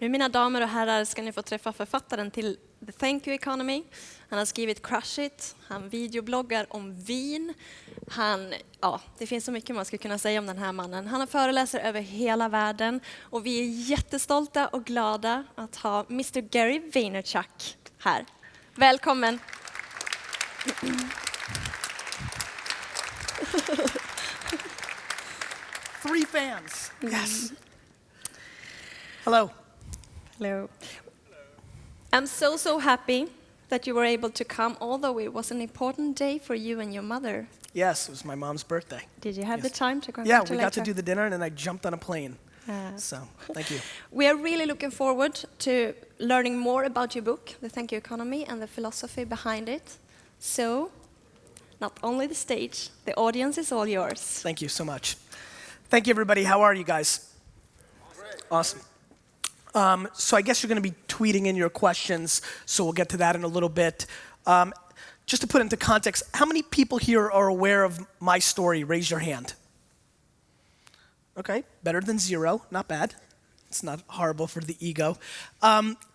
Nu, mina damer och herrar, ska ni få träffa författaren till The Thank You Economy. Han har skrivit Crush It, han videobloggar om vin. Det finns så mycket man skulle kunna säga om den här mannen. Han har föreläser över hela världen och vi är jättestolta och glada att ha Mr. Gary Vaynerchuk här. Välkommen! Three fans. Yes. Hello. Hello. I'm so happy that you were able to come, although it was an important day for you and your mother. Yes, it was my mom's birthday. Did you have the time to congratulate Yeah, we got to her? do the dinner and then I jumped on a plane. So, thank you. We are really looking forward to learning more about your book, The Thank You Economy, and the philosophy behind it. So, not only the stage, the audience is all yours. Thank you so much. Thank you, everybody. How are you guys? Great. Awesome. So I guess you're going to be tweeting in your questions, so we'll get to that in a little bit. Just to put into context, how many people here are aware of my story? Raise your hand. Okay, better than zero, not bad. It's not horrible for the ego.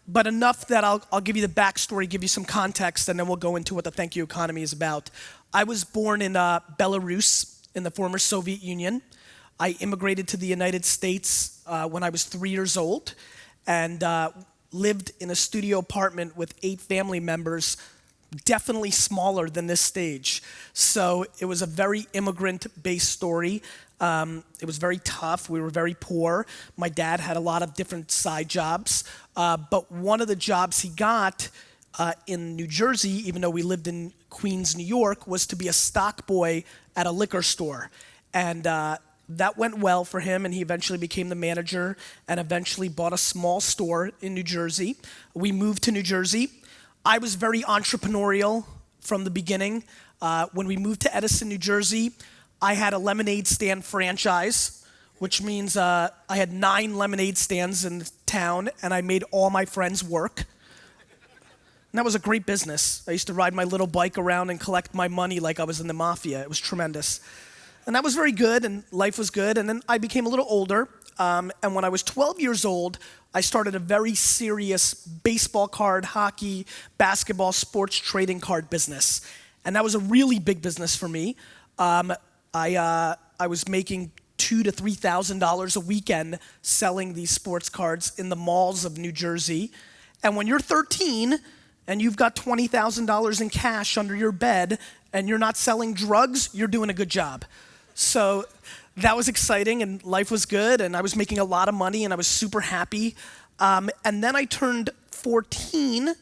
But enough that I'll give you the backstory, give you some context, and then we'll go into what the Thank You Economy is about. I was born in Belarus, in the former Soviet Union. I immigrated to the United States when I was 3 years old and lived in a studio apartment with 8 family members, definitely smaller than this stage. So it was a very immigrant-based story. It was very tough. We were very poor. My dad had a lot of different side jobs. But one of the jobs he got in New Jersey, even though we lived in Queens, New York, was to be a stock boy at a liquor store. And that went well for him, and he eventually became the manager and eventually bought a small store in New Jersey. We moved to New Jersey. I was very entrepreneurial from the beginning. When we moved to Edison, New Jersey, I had a lemonade stand franchise, which means I had 9 lemonade stands in the town, and I made all my friends work. And that was a great business. I used to ride my little bike around and collect my money like I was in the mafia. It was tremendous. And that was very good, and life was good. And then I became a little older, and when I was 12 years old, I started a very serious baseball card, hockey, basketball, sports trading card business. And that was a really big business for me. I was making $2,000 to $3,000 a weekend selling these sports cards in the malls of New Jersey. And when you're 13 and you've got $20,000 in cash under your bed and you're not selling drugs, you're doing a good job. So that was exciting and life was good and I was making a lot of money and I was super happy. And then I turned 15,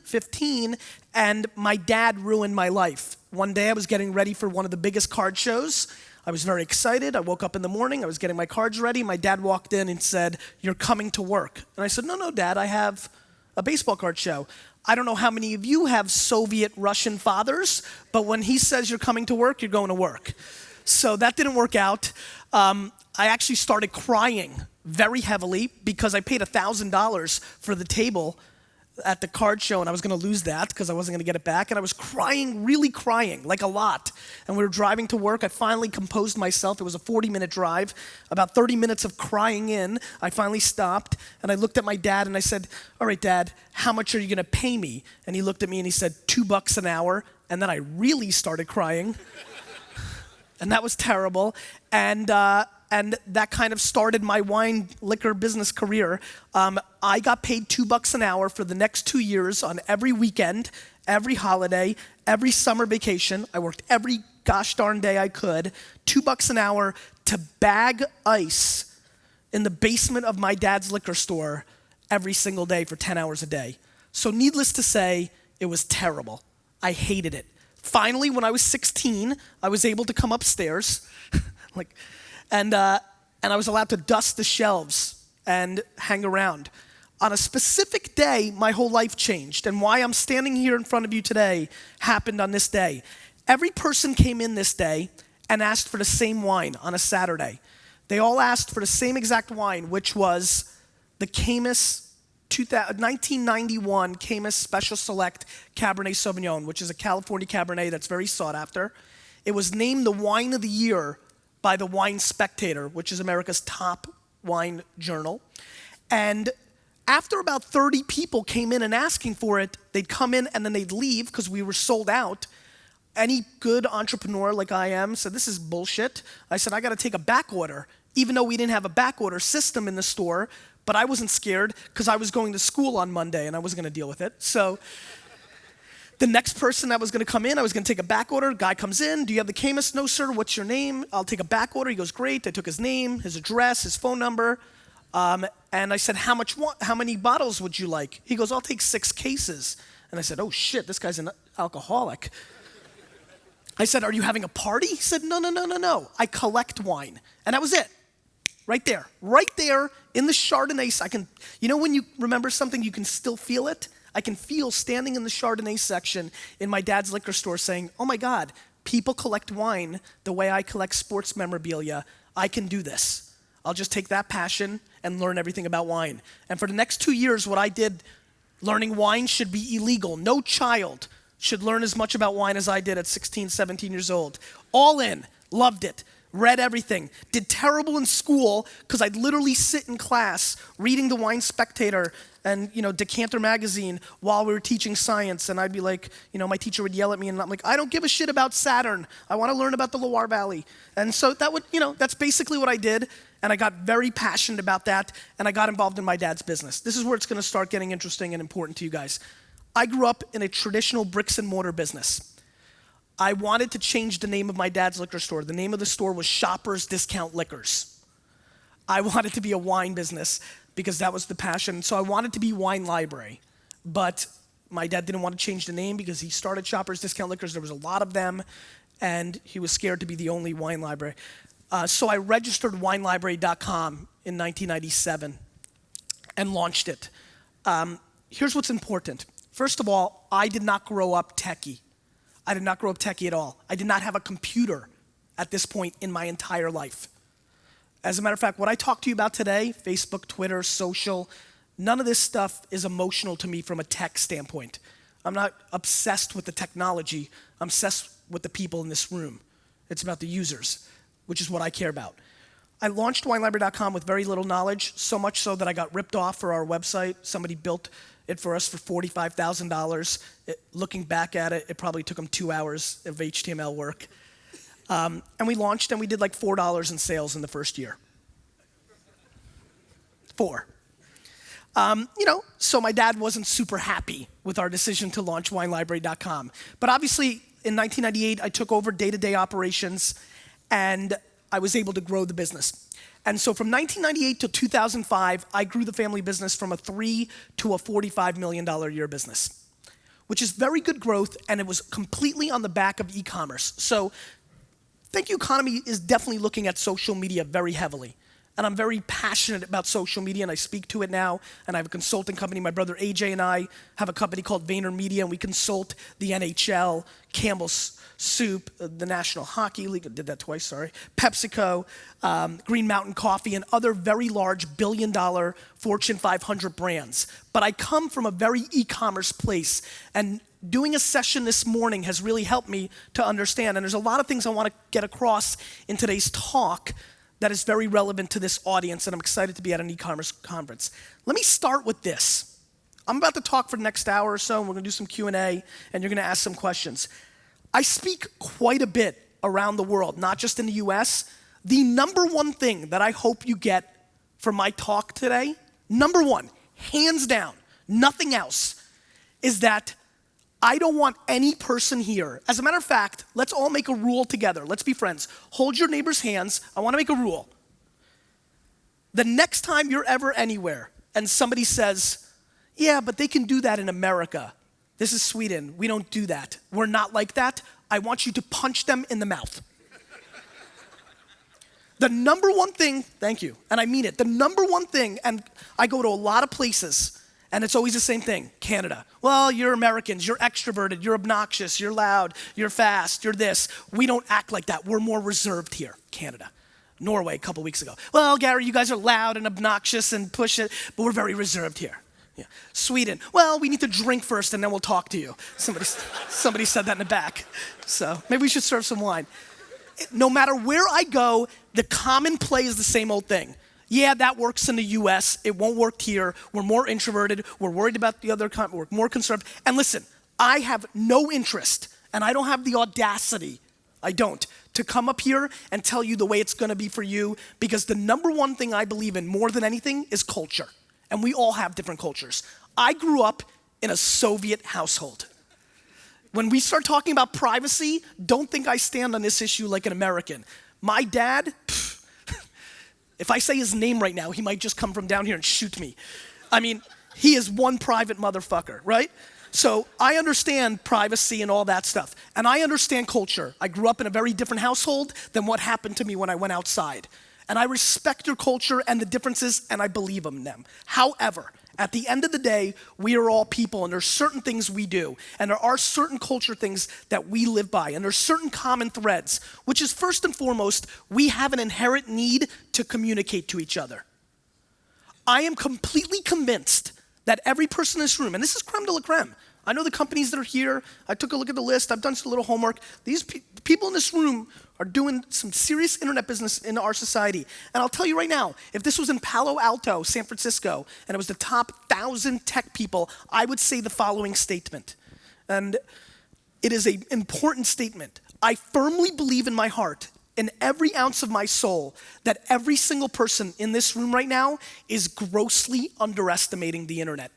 and my dad ruined my life. One day I was getting ready for one of the biggest card shows. I was very excited. I woke up in the morning, I was getting my cards ready. My dad walked in and said, "You're coming to work." And I said, No, Dad, I have a baseball card show. I don't know how many of you have Soviet Russian fathers, but when he says you're coming to work, you're going to work. So that didn't work out. I actually started crying very heavily because I paid $1,000 for the table at the card show and I was gonna lose that because I wasn't gonna get it back. And I was crying, really crying, like a lot. And we were driving to work. I finally composed myself. It was a 40-minute drive, about 30 minutes of crying in. I finally stopped and I looked at my dad and I said, "All right, Dad, how much are you gonna pay me?" And he looked at me and he said, $2 an hour. And then I really started crying. And that was terrible. And that kind of started my wine liquor business career. I got paid $2 an hour for the next 2 years on every weekend, every holiday, every summer vacation. I worked every gosh darn day I could, $2 an hour to bag ice in the basement of my dad's liquor store every single day for 10 hours a day. So needless to say, it was terrible. I hated it. Finally, when I was 16, I was able to come upstairs, and I was allowed to dust the shelves and hang around. On a specific day, my whole life changed, and why I'm standing here in front of you today happened on this day. Every person came in this day and asked for the same wine on a Saturday. They all asked for the same exact wine, which was the Caymus 1991 Caymus Special Select Cabernet Sauvignon, which is a California Cabernet that's very sought after. It was named the Wine of the Year by the Wine Spectator, which is America's top wine journal. And After about 30 people came in and asking for it, they'd come in and then they'd leave because we were sold out. Any good entrepreneur like I am said, this is bullshit. I said, I gotta take a back order, even though we didn't have a back order system in the store, but I wasn't scared because I was going to school on Monday and I wasn't gonna deal with it. So the next person that was gonna come in, I was gonna take a back order. Guy comes in, do you have the Camus? No, sir, what's your name? I'll take a back order. He goes, great. I took his name, his address, his phone number. And I said, how many bottles would you like? He goes, I'll take 6 cases. And I said, oh shit, this guy's an alcoholic. I said, are you having a party? He said, no. I collect wine. And that was it. Right there in the Chardonnay. You know when you remember something, you can still feel it? I can feel standing in the Chardonnay section in my dad's liquor store saying, oh my God, people collect wine the way I collect sports memorabilia. I can do this. I'll just take that passion and learn everything about wine. And for the next 2 years, what I did, learning wine should be illegal. No child should learn as much about wine as I did at 16, 17 years old. All in, loved it, read everything, did terrible in school because I'd literally sit in class reading the Wine Spectator and Decanter magazine while we were teaching science, and I'd be like, my teacher would yell at me and I'm like, I don't give a shit about Saturn. I want to learn about the Loire Valley. And so that's basically what I did, and I got very passionate about that, and I got involved in my dad's business. This is where it's going to start getting interesting and important to you guys. I grew up in a traditional bricks and mortar business. I wanted to change the name of my dad's liquor store. The name of the store was Shoppers Discount Liquors. I wanted to be a wine business because that was the passion. So I wanted to be Wine Library, but my dad didn't want to change the name because he started Shoppers Discount Liquors. There was a lot of them, and he was scared to be the only wine library. So I registered winelibrary.com in 1997 and launched it. Here's what's important. First of all, I did not grow up techie. I did not grow up techie at all. I did not have a computer at this point in my entire life. As a matter of fact, what I talk to you about today, Facebook, Twitter, social, none of this stuff is emotional to me from a tech standpoint. I'm not obsessed with the technology. I'm obsessed with the people in this room. It's about the users, which is what I care about. I launched winelibrary.com with very little knowledge, so much so that I got ripped off for our website. Somebody built it for us for $45,000. Looking back at it, it probably took them 2 hours of HTML work. And we launched and we did like $4 in sales in the first year. 4. So my dad wasn't super happy with our decision to launch winelibrary.com. But obviously, in 1998, I took over day-to-day operations and I was able to grow the business. And so from 1998 to 2005, I grew the family business from a $3 to a $45 million a year business, which is very good growth, and it was completely on the back of e-commerce. So Thank You Economy is definitely looking at social media very heavily. And I'm very passionate about social media, and I speak to it now. And I have a consulting company. My brother AJ and I have a company called Vaynermedia, and we consult the NHL, Campbell's Soup, the National Hockey League, I did that twice, sorry, PepsiCo, Green Mountain Coffee, and other very large billion-dollar Fortune 500 brands. But I come from a very e-commerce place, and doing a session this morning has really helped me to understand. And there's a lot of things I want to get across in today's talk that is very relevant to this audience, and I'm excited to be at an e-commerce conference. Let me start with this. I'm about to talk for the next hour or so, and we're gonna do some Q&A, and you're gonna ask some questions. I speak quite a bit around the world, not just in the US. The number one thing that I hope you get from my talk today, number one, hands down, nothing else, is that I don't want any person here. As a matter of fact, let's all make a rule together. Let's be friends. Hold your neighbor's hands. I want to make a rule. The next time you're ever anywhere and somebody says, yeah, but they can do that in America. This is Sweden. We don't do that. We're not like that. I want you to punch them in the mouth. The number one thing, thank you, and I mean it, the number one thing, and I go to a lot of places, and it's always the same thing, Canada. Well, you're Americans, you're extroverted, you're obnoxious, you're loud, you're fast, you're this. We don't act like that. We're more reserved here, Canada. Norway a couple weeks ago. Well, Gary, you guys are loud and obnoxious and push it, but we're very reserved here. Yeah. Sweden, well, we need to drink first and then we'll talk to you. Somebody said that in the back. So maybe we should serve some wine. No matter where I go, the common play is the same old thing. Yeah, that works in the US. It won't work here. We're more introverted. We're worried about the other country. We're more conservative. And listen, I have no interest, and I don't have the audacity, I don't, to come up here and tell you the way it's gonna be for you, because the number one thing I believe in more than anything is culture. And we all have different cultures. I grew up in a Soviet household. When we start talking about privacy, don't think I stand on this issue like an American. My dad, if I say his name right now, he might just come from down here and shoot me. I mean, he is one private motherfucker, right? So I understand privacy and all that stuff. And I understand culture. I grew up in a very different household than what happened to me when I went outside. And I respect your culture and the differences, and I believe in them. However, at the end of the day, we are all people, and there's certain things we do, and there are certain culture things that we live by, and there's certain common threads, which is first and foremost, we have an inherent need to communicate to each other. I am completely convinced that every person in this room, and this is creme de la creme, I know the companies that are here, I took a look at the list, I've done some little homework. These people in this room are doing some serious internet business in our society. And I'll tell you right now, if this was in Palo Alto, San Francisco, and it was the top 1,000 tech people, I would say the following statement. And it is an important statement. I firmly believe in my heart, in every ounce of my soul, that every single person in this room right now is grossly underestimating the internet.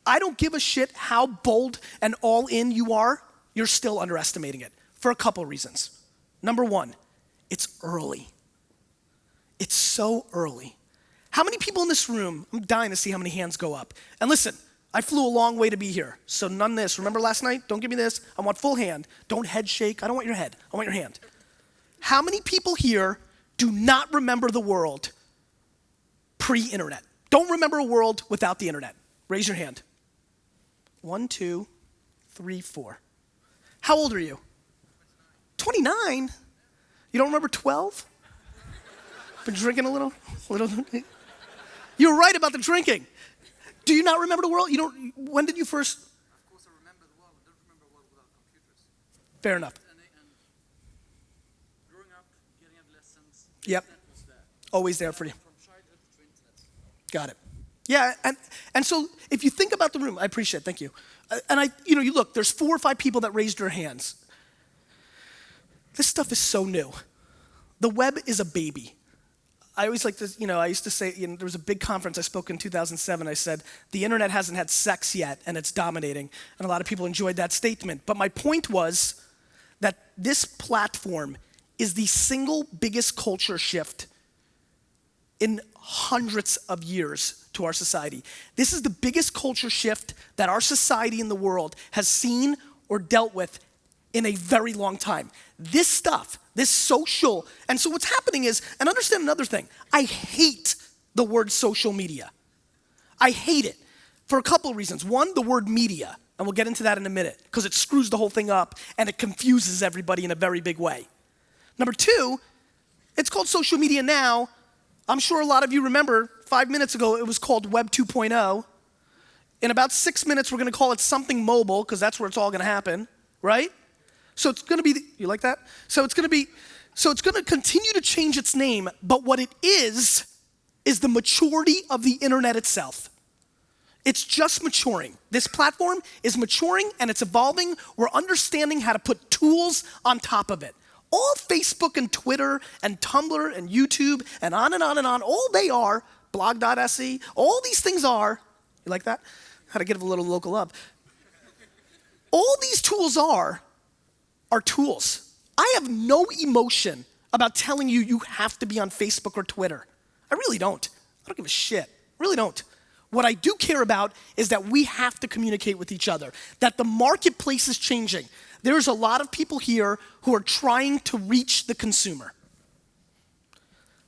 I don't give a shit how bold and all in you are, you're still underestimating it for a couple reasons. Number one, it's early. It's so early. How many people in this room, I'm dying to see how many hands go up. And listen, I flew a long way to be here, so none of this. Remember last night? Don't give me this. I want full hand. Don't head shake. I don't want your head. I want your hand. How many people here do not remember the world pre-internet? Don't remember a world without the internet. Raise your hand. 1, 2, 3, 4. How old are you? 29? You don't remember 12? Been drinking a little? You're right about the drinking. Do you not remember the world? You don't. When did you first? Of course, I remember the world. I don't remember a world without computers. Fair enough. And growing up, getting adolescence. Yep. Internet was there. Always there for you. From childhood to internet. Got it. Yeah, and so if you think about the room, I appreciate it, thank you. And you look, there's 4 or 5 people that raised their hands. This stuff is so new. The web is a baby. I always like to, I used to say, there was a big conference I spoke in 2007. I said, the internet hasn't had sex yet, and it's dominating. And a lot of people enjoyed that statement. But my point was that this platform is the single biggest culture shift in hundreds of years to our society. This is the biggest culture shift that our society in the world has seen or dealt with in a very long time. This stuff, this social, and so what's happening is, and understand another thing, I hate the word social media. I hate it for a couple of reasons. One, the word media, and we'll get into that in a minute, because it screws the whole thing up and it confuses everybody in a very big way. Number two, it's called social media now. I'm sure a lot of you remember 5 minutes ago it was called Web 2.0. In about 6 minutes we're gonna call it something mobile, because that's where it's all gonna happen, right? So it's gonna be, you like that? So it's gonna continue to change its name, but what it is the maturity of the internet itself. It's just maturing. This platform is maturing and it's evolving. We're understanding how to put tools on top of it. All Facebook and Twitter and Tumblr and YouTube and on and on and on, all they are, blog.se, all these things are, you like that? How to give a little local up. All these tools are tools. I have no emotion about telling you you have to be on Facebook or Twitter. I really don't. I don't give a shit. I really don't. What I do care about is that we have to communicate with each other, that the marketplace is changing. There's a lot of people here who are trying to reach the consumer.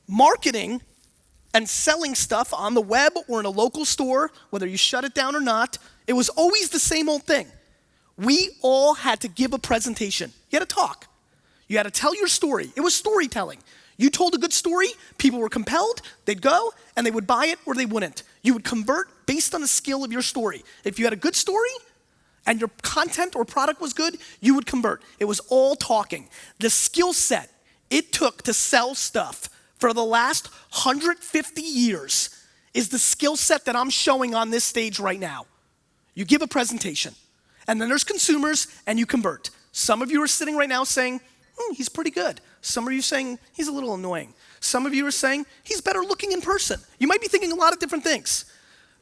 Marketing and selling stuff on the web or in a local store, whether you shut it down or not, it was always the same old thing. We all had to give a presentation. You had to talk. You had to tell your story. It was storytelling. You told a good story, people were compelled, they'd go, and they would buy it or they wouldn't. You would convert based on the skill of your story. If you had a good story and your content or product was good, you would convert. It was all talking. The skill set it took to sell stuff for the last 150 years is the skill set that I'm showing on this stage right now. You give a presentation, and then there's consumers, and you convert. Some of you are sitting right now saying, he's pretty good. Some of you are saying, he's a little annoying. Some of you are saying, he's better looking in person. You might be thinking a lot of different things.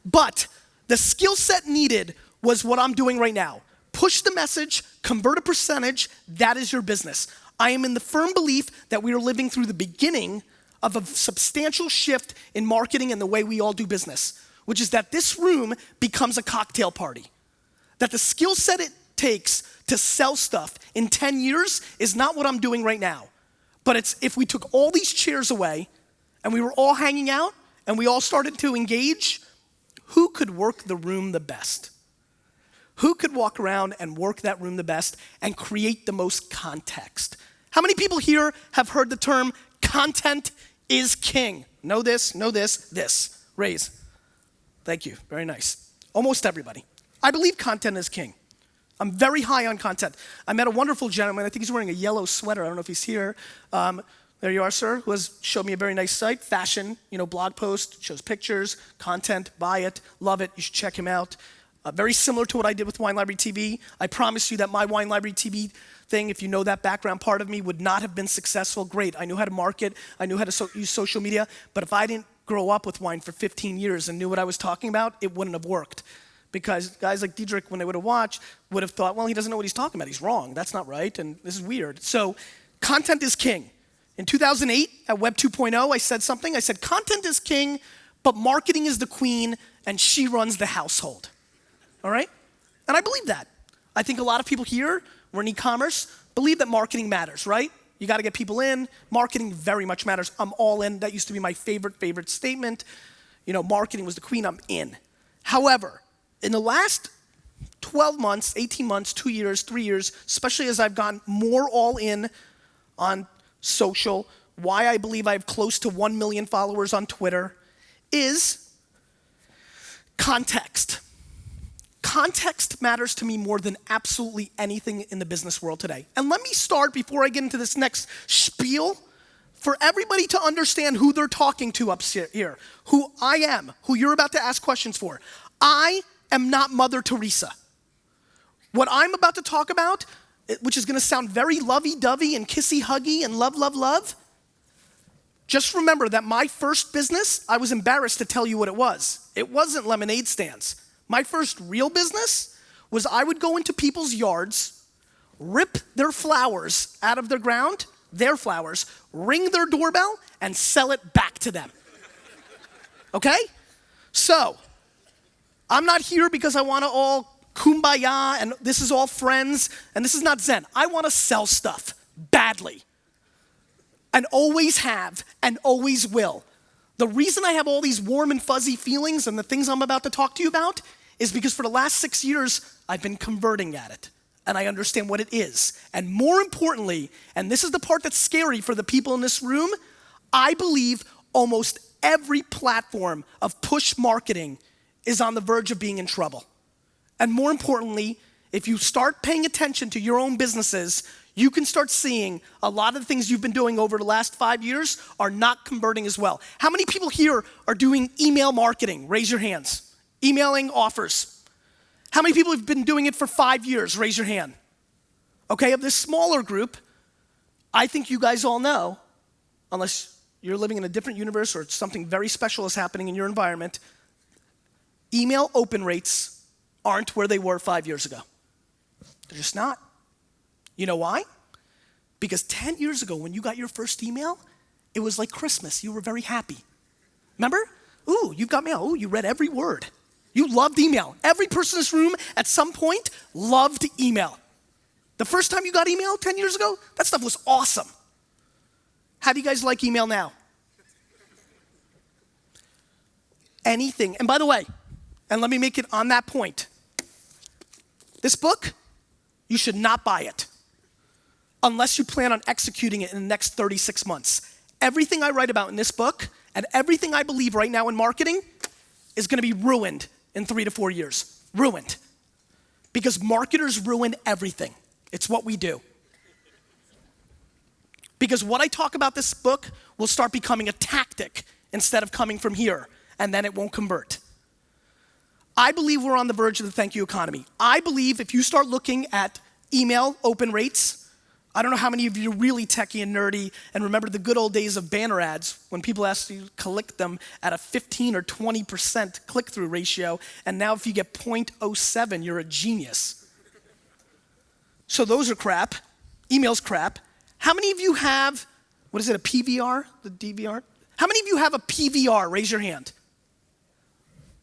But the skill set needed was what I'm doing right now. Push the message, convert a percentage, that is your business. I am in the firm belief that we are living through the beginning of a substantial shift in marketing and the way we all do business, which is that this room becomes a cocktail party. That the skill set it takes to sell stuff in 10 years is not what I'm doing right now. But it's if we took all these chairs away and we were all hanging out and we all started to engage, who could work the room the best? Who could walk around and work that room the best and create the most context? How many people here have heard the term content is king? Know this, this. Raise. Thank you, very nice. Almost everybody. I believe content is king. I'm very high on content. I met a wonderful gentleman, I think he's wearing a yellow sweater, I don't know if he's here. There you are, sir, who has showed me a very nice site, fashion, blog post, shows pictures, content, buy it, love it, you should check him out. Very similar to what I did with Wine Library TV. I promise you that my Wine Library TV thing, if you know that background part of me, would not have been successful. Great, I knew how to market, I knew how to use social media, but if I didn't grow up with wine for 15 years and knew what I was talking about, it wouldn't have worked. Because guys like Diedrich, when they would have watched, would have thought, well, he doesn't know what he's talking about, he's wrong, that's not right, and this is weird. So, content is king. In 2008, at Web 2.0, I said something, I said, content is king, but marketing is the queen, and she runs the household. All right? And I believe that. I think a lot of people here, we're in e-commerce, believe that marketing matters, right? You gotta get people in. Marketing very much matters. I'm all in. That used to be my favorite statement. Marketing was the queen, I'm in. However, in the last 12 months, 18 months, 2 years, 3 years, especially as I've gone more all in on social, why I believe I have close to 1 million followers on Twitter, is context. Context matters to me more than absolutely anything in the business world today. And let me start, before I get into this next spiel, for everybody to understand who they're talking to up here, who I am, who you're about to ask questions for. I am not Mother Teresa. What I'm about to talk about, which is gonna sound very lovey-dovey and kissy-huggy and love, just remember that my first business, I was embarrassed to tell you what it was. It wasn't lemonade stands. My first real business was I would go into people's yards, rip their flowers out of the ground, their flowers, ring their doorbell, and sell it back to them. Okay? So, I'm not here because I want to all kumbaya and this is all friends and this is not Zen. I want to sell stuff badly. And always have and always will. The reason I have all these warm and fuzzy feelings and the things I'm about to talk to you about is because for the last 6 years, I've been converting at it. And I understand what it is. And more importantly, and this is the part that's scary for the people in this room, I believe almost every platform of push marketing is on the verge of being in trouble. And more importantly, if you start paying attention to your own businesses, you can start seeing a lot of the things you've been doing over the last 5 years are not converting as well. How many people here are doing email marketing? Raise your hands. Emailing offers. How many people have been doing it for 5 years? Raise your hand. Okay, of this smaller group, I think you guys all know, unless you're living in a different universe or something very special is happening in your environment, email open rates aren't where they were 5 years ago. They're just not. You know why? Because 10 years ago when you got your first email, it was like Christmas. You were very happy. Remember? Ooh, you got mail. Ooh, you read every word. You loved email. Every person in this room at some point loved email. The first time you got email 10 years ago, that stuff was awesome. How do you guys like email now? Anything. And by the way, and let me make it on that point. This book, you should not buy it unless you plan on executing it in the next 36 months. Everything I write about in this book and everything I believe right now in marketing is gonna be ruined in 3 to 4 years. Ruined. Because marketers ruin everything. It's what we do. Because what I talk about this book, will start becoming a tactic instead of coming from here, and then it won't convert. I believe we're on the verge of the thank you economy. I believe if you start looking at email open rates, I don't know how many of you are really techie and nerdy and remember the good old days of banner ads when people asked you to click them at a 15 or 20% click-through ratio, and now if you get 0.07, you're a genius. So those are crap. Email's crap. How many of you have, what is it, a PVR? The DVR? How many of you have a PVR? Raise your hand.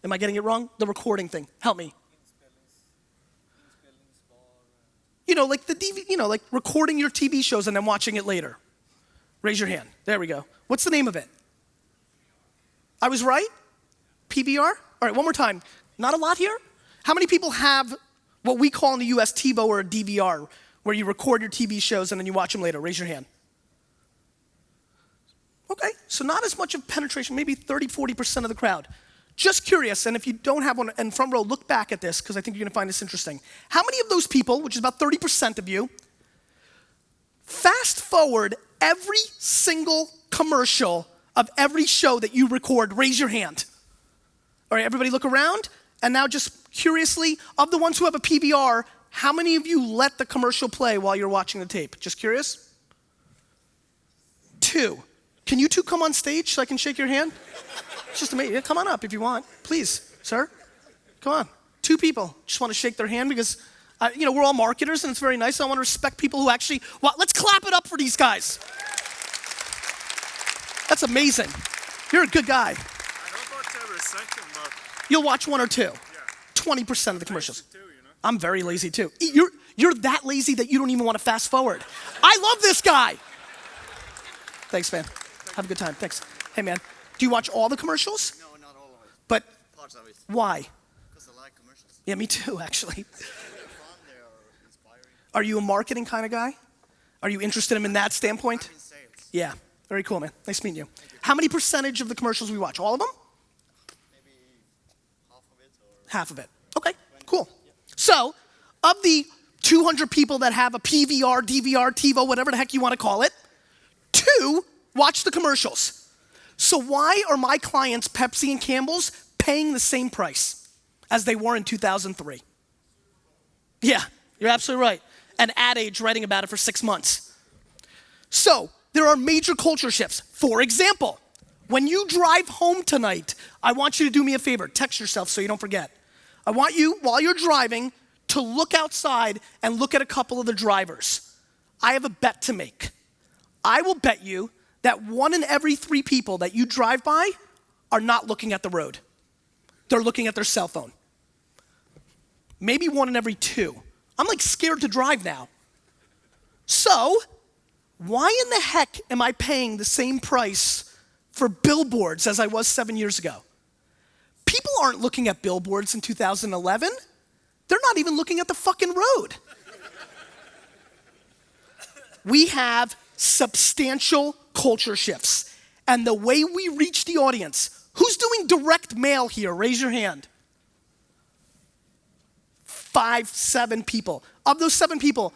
Am I getting it wrong? The recording thing. Help me. You know, like the DV, you know, like recording your TV shows and then watching it later. Raise your hand. There we go. What's the name of it? I was right? PVR? All right, one more time. Not a lot here? How many people have what we call in the US TiVo or a DVR, where you record your TV shows and then you watch them later? Raise your hand. Okay, so not as much of penetration, maybe 30, 40% of the crowd. Just curious, and if you don't have one in front row, look back at this, because I think you're gonna find this interesting. How many of those people, which is about 30% of you, fast forward every single commercial of every show that you record? Raise your hand. All right, everybody look around, and now just curiously, of the ones who have a PVR, how many of you let the commercial play while you're watching the tape? Just curious? 2. Can you 2 come on stage so I can shake your hand? It's just amazing. Yeah, come on up if you want. Please, sir. Come on. 2 people. Just want to shake their hand because, you know, we're all marketers and it's very nice. I want to respect people who actually, well, let's clap it up for these guys. That's amazing. You're a good guy. I don't watch every second, but You'll watch 1 or 2. yeah. 20% of the commercials. Too, you know? I'm very lazy too. You're that lazy that you don't even want to fast forward. I love this guy. Thanks, man. Have a good time. Thanks. Hey, man. Do you watch all the commercials? No, not all of it. But Parts of it. why? Because I like commercials. Yeah, me too, actually. They're fun, they are inspiring. Are you a marketing kind of guy? Are you interested in that standpoint? I'm in sales. Yeah. Very cool, man. Nice meeting you. How many percentage of the commercials we watch? All of them? Maybe half of it or... Half of it. Okay, cool. So, of the 200 people that have a PVR, DVR, TiVo, whatever the heck you want to call it, 2 watch the commercials. So why are my clients, Pepsi and Campbell's, paying the same price as they were in 2003? Yeah, you're absolutely right. And Ad Age writing about it for 6 months. So there are major culture shifts. For example, when you drive home tonight, I want you to do me a favor. Text yourself so you don't forget. I want you, while you're driving, to look outside and look at a couple of the drivers. I have a bet to make. I will bet you that 1 in every 3 people that you drive by are not looking at the road. They're looking at their cell phone. Maybe 1 in every 2. I'm like scared to drive now. So, why in the heck am I paying the same price for billboards as I was 7 years ago? People aren't looking at billboards in 2011. They're not even looking at the fucking road. We have substantial culture shifts. And the way we reach the audience, who's doing direct mail here? Raise your hand. 5, 7 people. Of those 7 people,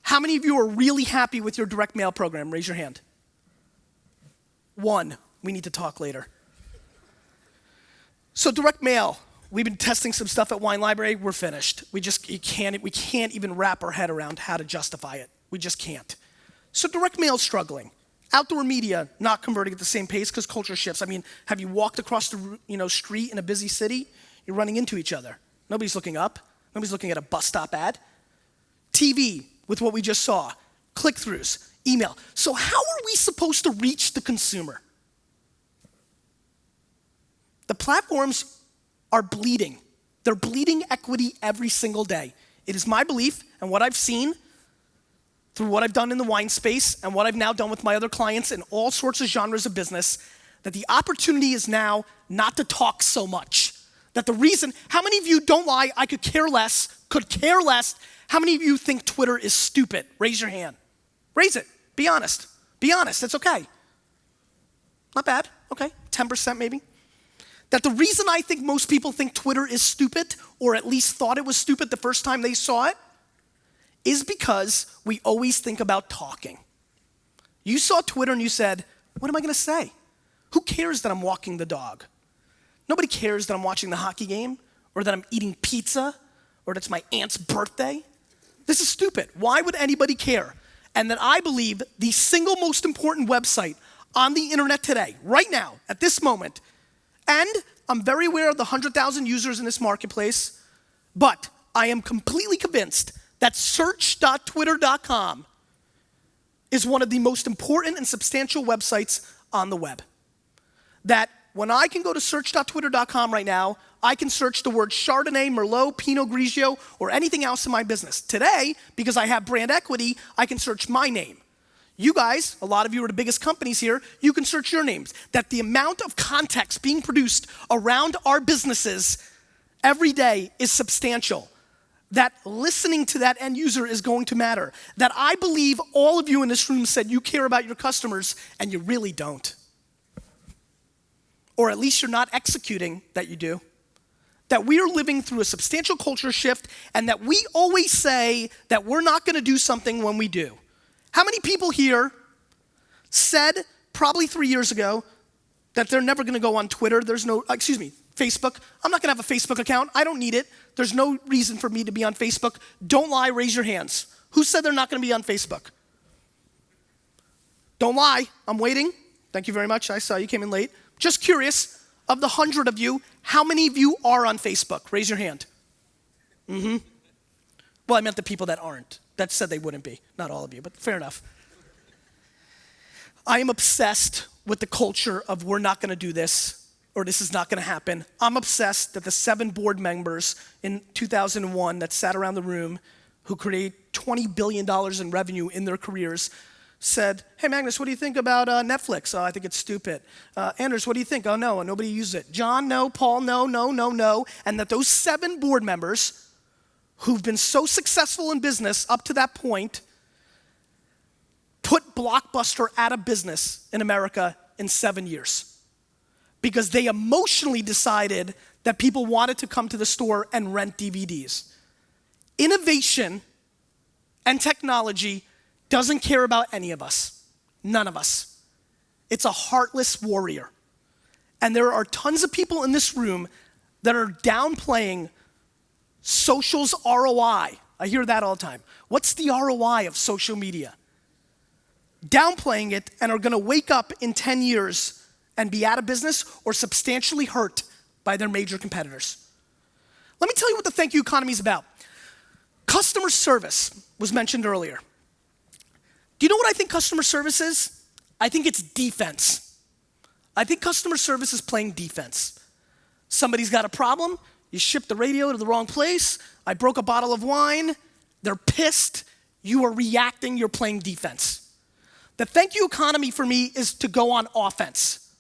how many of you are really happy with your direct mail program? Raise your hand. 1. We need to talk later. So direct mail, we've been testing some stuff at Wine Library. We're finished. We can't even wrap our head around how to justify it. We just can't. So direct mail's struggling. Outdoor media not converting at the same pace because culture shifts. I mean, have you walked across the street in a busy city? You're running into each other. Nobody's looking up. Nobody's looking at a bus stop ad. TV, with what we just saw. Click-throughs, email. So how are we supposed to reach the consumer? The platforms are bleeding. They're bleeding equity every single day. It is my belief, and what I've seen through what I've done in the wine space and what I've now done with my other clients in all sorts of genres of business, that the opportunity is now not to talk so much. That the reason, how many of you, don't lie, I could care less, how many of you think Twitter is stupid? Raise your hand. Raise it. Be honest. Be honest, it's okay. Not bad, okay, 10% maybe. That the reason I think most people think Twitter is stupid, or at least thought it was stupid the first time they saw it, is because we always think about talking. You saw Twitter and you said, What am I gonna say? Who cares that I'm walking the dog? Nobody cares that I'm watching the hockey game, or that I'm eating pizza, or that it's my aunt's birthday. This is stupid. Why would anybody care? And that I believe the single most important website on the internet today, right now, at this moment, and I'm very aware of the 100,000 users in this marketplace, but I am completely convinced that search.twitter.com is one of the most important and substantial websites on the web. That when I can go to search.twitter.com right now, I can search the word Chardonnay, Merlot, Pinot Grigio, or anything else in my business. Today, because I have brand equity, I can search my name. You guys, a lot of you are the biggest companies here, you can search your names. That the amount of context being produced around our businesses every day is substantial. That listening to that end user is going to matter. That I believe all of you in this room said you care about your customers, and you really don't. Or at least you're not executing that you do. That we are living through a substantial culture shift, and that we always say that we're not gonna do something when we do. How many people here said, probably 3 years ago, that they're never gonna go on Twitter, Facebook. I'm not gonna have a Facebook account, I don't need it. There's no reason for me to be on Facebook. Don't lie, raise your hands. Who said they're not gonna be on Facebook? Don't lie, I'm waiting. Thank you very much, I saw you came in late. Just curious, of the 100 of you, how many of you are on Facebook? Raise your hand. Well, I meant the people that aren't, that said they wouldn't be. Not all of you, but fair enough. I am obsessed with the culture of we're not gonna do this, or this is not gonna happen. I'm obsessed that the 7 board members in 2001 that sat around the room who created $20 billion in revenue in their careers said, hey Magnus, what do you think about Netflix? Oh, I think it's stupid. Anders, what do you think? Oh no, nobody uses it. John, no. Paul, no. And that those 7 board members who've been so successful in business up to that point put Blockbuster out of business in America in 7 years. Because they emotionally decided that people wanted to come to the store and rent DVDs. Innovation and technology doesn't care about any of us. None of us. It's a heartless warrior. And there are tons of people in this room that are downplaying social's ROI. I hear that all the time. What's the ROI of social media? Downplaying it and are gonna wake up in 10 years and be out of business or substantially hurt by their major competitors. Let me tell you what the thank you economy is about. Customer service was mentioned earlier. Do you know what I think customer service is? I think it's defense. I think customer service is playing defense. Somebody's got a problem, you ship the radio to the wrong place, I broke a bottle of wine, they're pissed, you are reacting, you're playing defense. The thank you economy for me is to go on offense.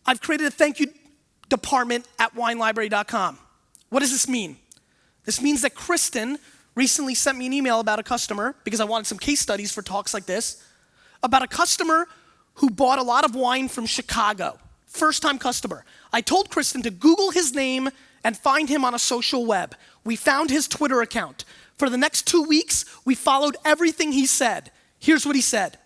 I've created a thank you department at winelibrary.com. What does this mean? This means that Kristen recently sent me an email about a customer, because I wanted some case studies for talks like this, about a customer who bought a lot of wine from Chicago. First-time customer. I told Kristen to Google his name and find him on a social web. We found his Twitter account. For the next 2 weeks, we followed everything he said. Here's what he said.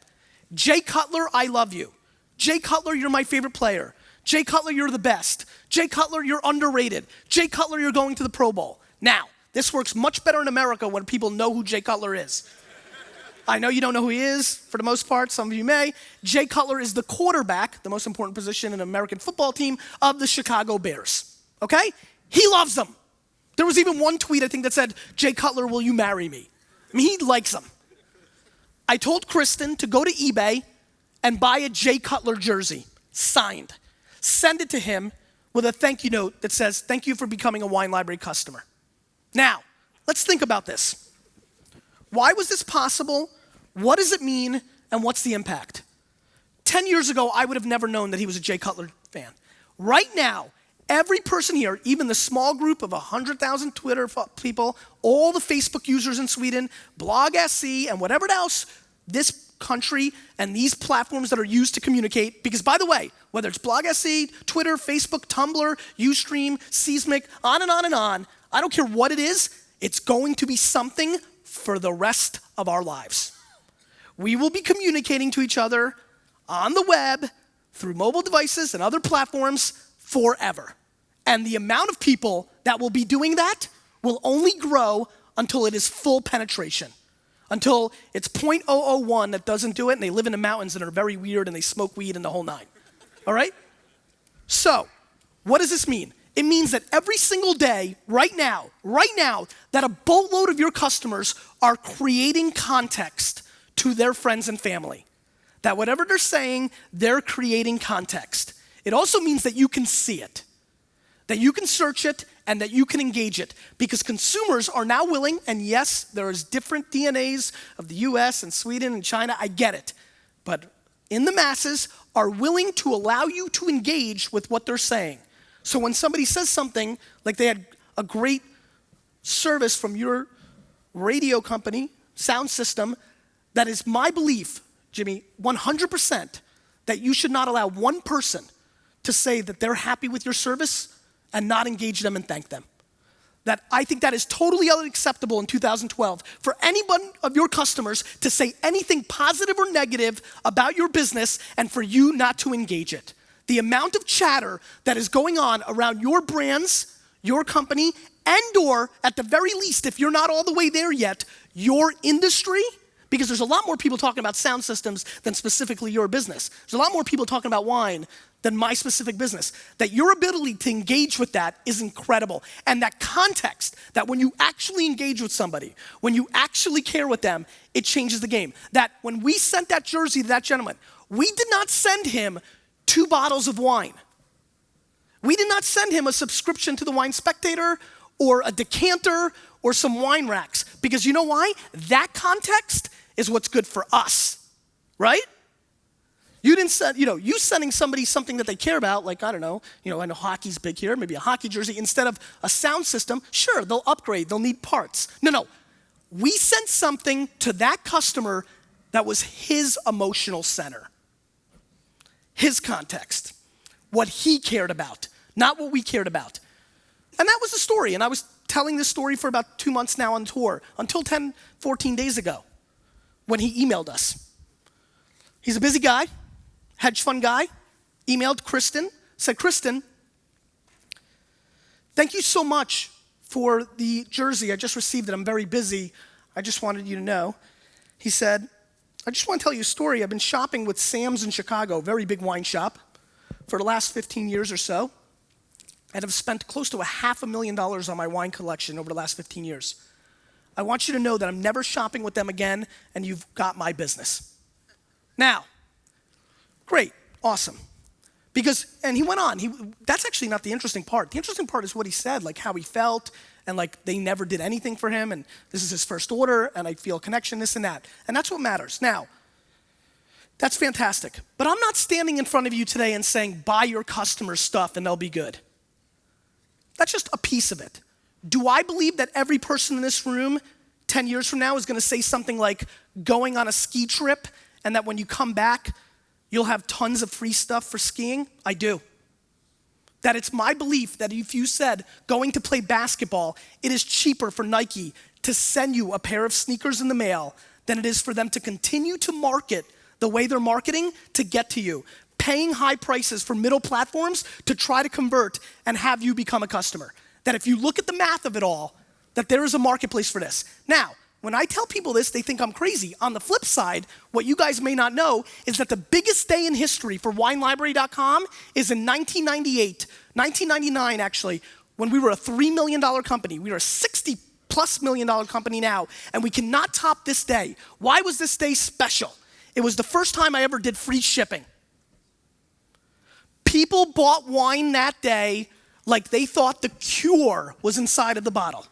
Jay Cutler, I love you. Jay Cutler, you're my favorite player. Jay Cutler, you're the best. Jay Cutler, you're underrated. Jay Cutler, you're going to the Pro Bowl. Now, this works much better in America when people know who Jay Cutler is. I know you don't know who he is, for the most part, some of you may. Jay Cutler is the quarterback, the most important position in an American football team, of the Chicago Bears, okay? He loves them. There was even one tweet, I think, that said, Jay Cutler, will you marry me? I mean, he likes them. I told Kristen to go to eBay and buy a Jay Cutler jersey, signed. Send it to him with a thank you note that says, thank you for becoming a Wine Library customer. Now, let's think about this. Why was this possible? What does it mean? And what's the impact? 10 years ago, I would have never known that he was a Jay Cutler fan. Right now, every person here, even the small group of 100,000 Twitter people, all the Facebook users in Sweden, Blog SC, and whatever else, this country and these platforms that are used to communicate, because by the way, whether it's Blog SC, Twitter, Facebook, Tumblr, Ustream, Seismic, on and on and on, I don't care what it is, it's going to be something for the rest of our lives. We will be communicating to each other on the web, through mobile devices and other platforms forever. And the amount of people that will be doing that will only grow until it is full penetration. Until it's 0.001 that doesn't do it, and they live in the mountains and are very weird and they smoke weed and the whole nine. All right? So, what does this mean? It means that every single day, right now, that a boatload of your customers are creating context to their friends and family. That whatever they're saying, they're creating context. It also means that you can see it, that you can search it, and that you can engage it. Because consumers are now willing, and yes, there is different DNAs of the US and Sweden and China, I get it. But in the masses are willing to allow you to engage with what they're saying. So when somebody says something, like they had a great service from your radio company, sound system, that is my belief, Jimmy, 100%, that you should not allow one person to say that they're happy with your service and not engage them and thank them. That I think that is totally unacceptable in 2012 for any one of your customers to say anything positive or negative about your business and for you not to engage it. The amount of chatter that is going on around your brands, your company, and or at the very least, if you're not all the way there yet, your industry, because there's a lot more people talking about sound systems than specifically your business. There's a lot more people talking about wine than my specific business. That your ability to engage with that is incredible. And that context, that when you actually engage with somebody, when you actually care with them, it changes the game. That when we sent that jersey to that gentleman, we did not send him 2 bottles of wine. We did not send him a subscription to the Wine Spectator or a decanter or some wine racks. Because you know why? That context is what's good for us, right? You didn't send, you sending somebody something that they care about, like, I know hockey's big here, maybe a hockey jersey, instead of a sound system, sure, they'll upgrade, they'll need parts. No. We sent something to that customer that was his emotional center, his context, what he cared about, not what we cared about. And that was the story, and I was telling this story for about 2 months now on tour, until 14 days ago, when he emailed us. He's a busy guy, hedge fund guy, emailed Kristen, said, Kristen, thank you so much for the jersey. I just received it. I'm very busy. I just wanted you to know. He said, I just want to tell you a story. I've been shopping with Sam's in Chicago, very big wine shop, for the last 15 years or so, and have spent close to $500,000 on my wine collection over the last 15 years. I want you to know that I'm never shopping with them again, and you've got my business. Now, great, awesome. And he went on, that's actually not the interesting part. The interesting part is what he said, like how he felt, and like they never did anything for him, and this is his first order, and I feel a connection, this and that. And that's what matters. Now, that's fantastic. But I'm not standing in front of you today and saying, buy your customers stuff and they'll be good. That's just a piece of it. Do I believe that every person in this room 10 years from now is gonna say something like going on a ski trip and that when you come back, you'll have tons of free stuff for skiing? I do. That it's my belief that if you said going to play basketball, it is cheaper for Nike to send you a pair of sneakers in the mail than it is for them to continue to market the way they're marketing to get to you, paying high prices for middle platforms to try to convert and have you become a customer. That if you look at the math of it all, that there is a marketplace for this. Now, when I tell people this, they think I'm crazy. On the flip side, what you guys may not know is that the biggest day in history for WineLibrary.com is in 1998, 1999 actually, when we were a $3 million company. We are a $60+ million company now, and we cannot top this day. Why was this day special? It was the first time I ever did free shipping. People bought wine that day like they thought the cure was inside of the bottle.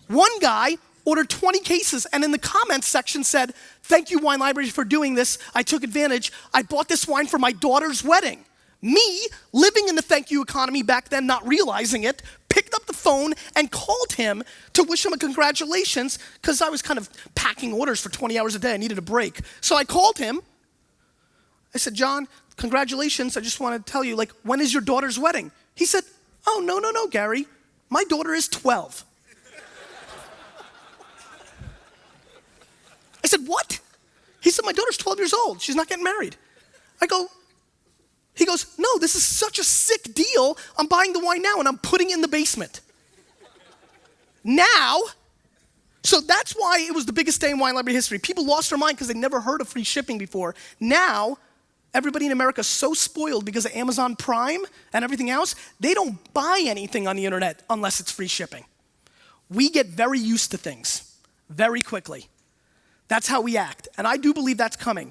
One guy ordered 20 cases and in the comments section said, thank you, Wine Library, for doing this. I took advantage. I bought this wine for my daughter's wedding. Me, living in the thank you economy back then, not realizing it, picked up the phone and called him to wish him a congratulations because I was kind of packing orders for 20 hours a day. I needed a break. So I called him. I said, John, congratulations. I just want to tell you, when is your daughter's wedding? He said, oh, no, Gary. My daughter is 12. I said, what? He said, my daughter's 12 years old. She's not getting married. He goes, no, this is such a sick deal. I'm buying the wine now and I'm putting it in the basement. Now, so that's why it was the biggest day in wine library history. People lost their mind because they never heard of free shipping before. Now, everybody in America is so spoiled because of Amazon Prime and everything else, they don't buy anything on the internet unless it's free shipping. We get very used to things very quickly. That's how we act. And I do believe that's coming.